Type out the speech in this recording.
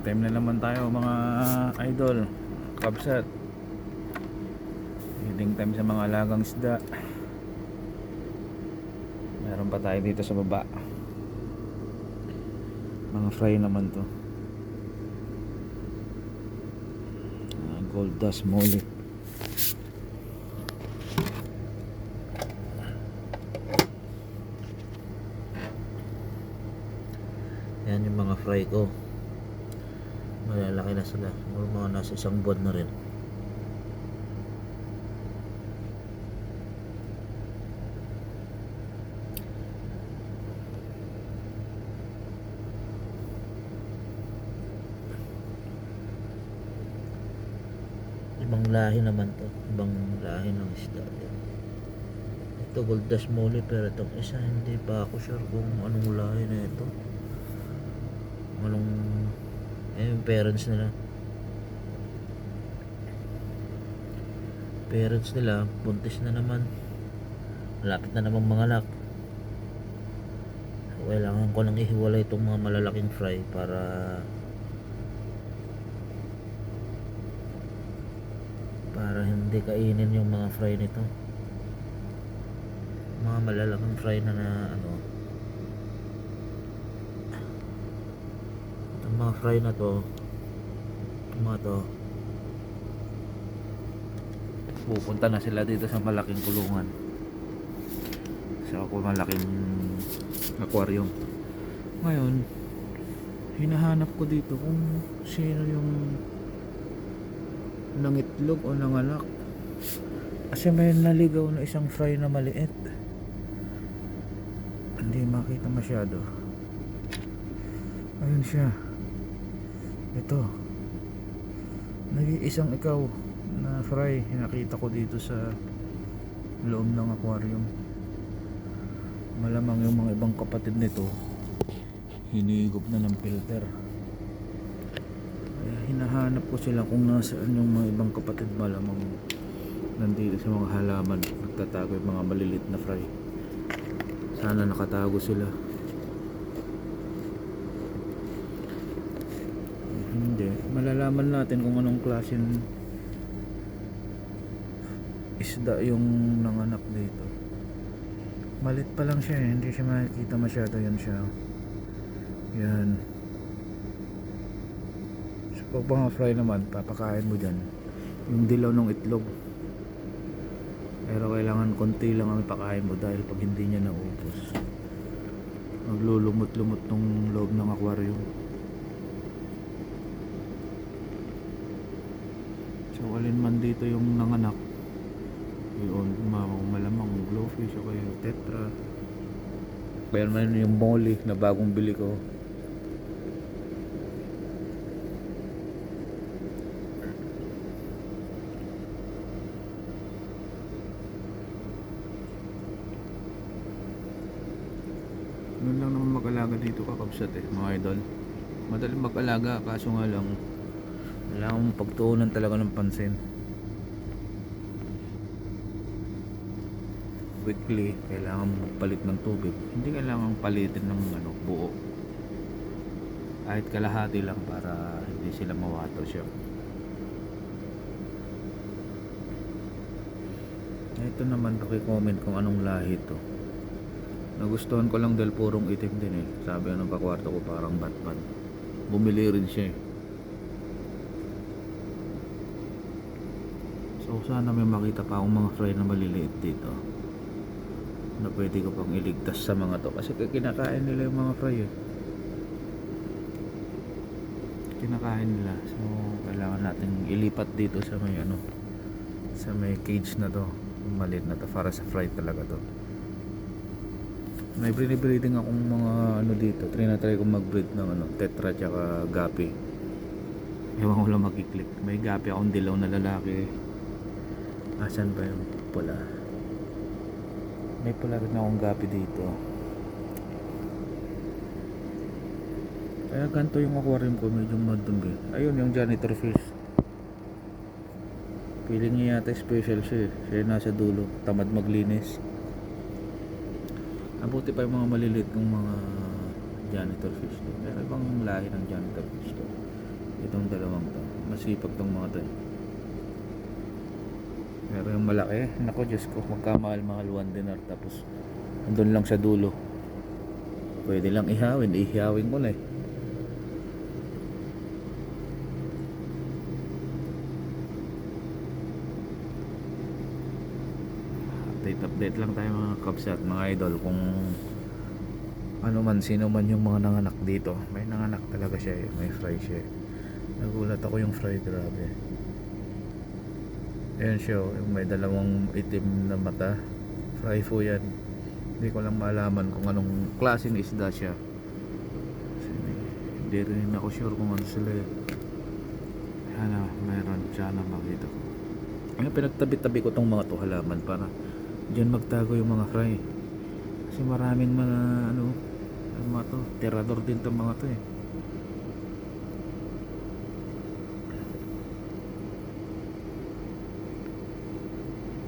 time na naman tayo mga idol, kabsat. Feeding time sa mga alagang isda. Meron pa tayo dito sa baba. Mga fry naman to. Gold dust molly. Yan yung mga fry ko. Malalaki na sila. Mga nasa isang buwan na rin. Ibang lahi naman to. Ibang lahi ng isda. Ito gold dust molly, pero itong isa hindi pa ako sure kung anong lahi na ito. Anong yung parents nila buntis na naman, malapit na namang manganak. Kailangan ko lang ihiwalay itong mga malalaking fry para hindi kainin yung mga fry nito, mga malalaking fry na ano. Itong mga fry na to, pupunta na sila dito sa malaking kulungan, sa malaking aquarium. Ngayon hinahanap ko dito kung sino yung nangitlog o nanganak, kasi may naligaw na isang fry na maliit, hindi makita masyado. Ayun siya, ito, nag-iisang ikaw na fry nakita ko dito sa loob ng aquarium. Malamang yung mga ibang kapatid nito hinigop na ng filter. Kaya hinahanap ko sila kung nasaan yung mga ibang kapatid. Malamang nandito sa mga halaman nagtatago yung mga malilit na fry. Sana nakatago sila. Hindi, malalaman natin kung anong klaseng isda yung nanganak dito. Malit pa lang siya eh. Hindi siya makikita masyado. Yan siya. Yan. So pag mga fry naman, papakain mo dyan yung dilaw ng itlog, pero kailangan konti lang ang ipakain mo, dahil pag hindi niya naubos maglulumot-lumot ng loob ng aquarium. So alin man dito yung nanganak, yun, malamang glowfish o kaya tetra. Kaya naman yung molly na bagong bili ko. Noon lang naman mag-alaga dito kakabsat eh, mga idol. Madaling mag-alaga, kaso nga lang kailangan mong pagtuunan talaga ng pansin. Weekly kailangan magpalit ng tubig. Hindi kailangan palitin ng buo, kahit kalahati lang para hindi sila mawato siya. Ito naman, paki-comment kung anong lahi ito. Nagustuhan ko lang dahil purong itim din eh. Sabi ng pakwarto ko parang batman. Bumili rin siya eh. So sana may makita pa akong mga fry na maliliit dito na pwede ko pang iligtas sa mga to, kasi kinakain nila yung mga fry eh. Kinakain nila. So kailangan natin ilipat dito sa may sa may cage na to, maliit na to, para sa fry talaga to. May breeding akong mga dito. Trinatry kong mag-breed ng tetra tsaka gapi. Ewan ko lang makiklik. May gapi akong dilaw na lalaki. Asan ba yung pula? May pula rin akong gapi dito. Kaya ganito yung aquarium ko, medyo madumi. Ayun yung janitor fish. Feeling niya yata special siya eh. Siya nasa dulo, tamad maglinis. Mabuti pa yung mga maliliit ng mga janitor fish to. Pero ibang lahi ng janitor fish to. Itong dalawang to. Masipag tong mga to. Pero yung malaki, nako Diyos ko, magkamahal-mahal 1 dinar tapos andun lang sa dulo. Pwede lang ihawin, ihawin ko na eh. Update lang tayo mga kabs at mga idol kung ano man, sino man yung mga nanganak dito. May nanganak talaga siya eh, may fry siya eh. Nagulat ako yung fry, grabe. Ayan siya oh, yung may dalawang itim na mata. Fry po yan. Hindi ko lang malaman kung anong klaseng isda siya. Kasi hindi rin ako sure kung ano sila eh. Ayan na, mayroon siya na makita ko. Ayan, pinagtabi-tabi ko tong mga to halaman para dyan magtago yung mga fry. Kasi maraming mga ano mga to, tirador din tong mga to eh.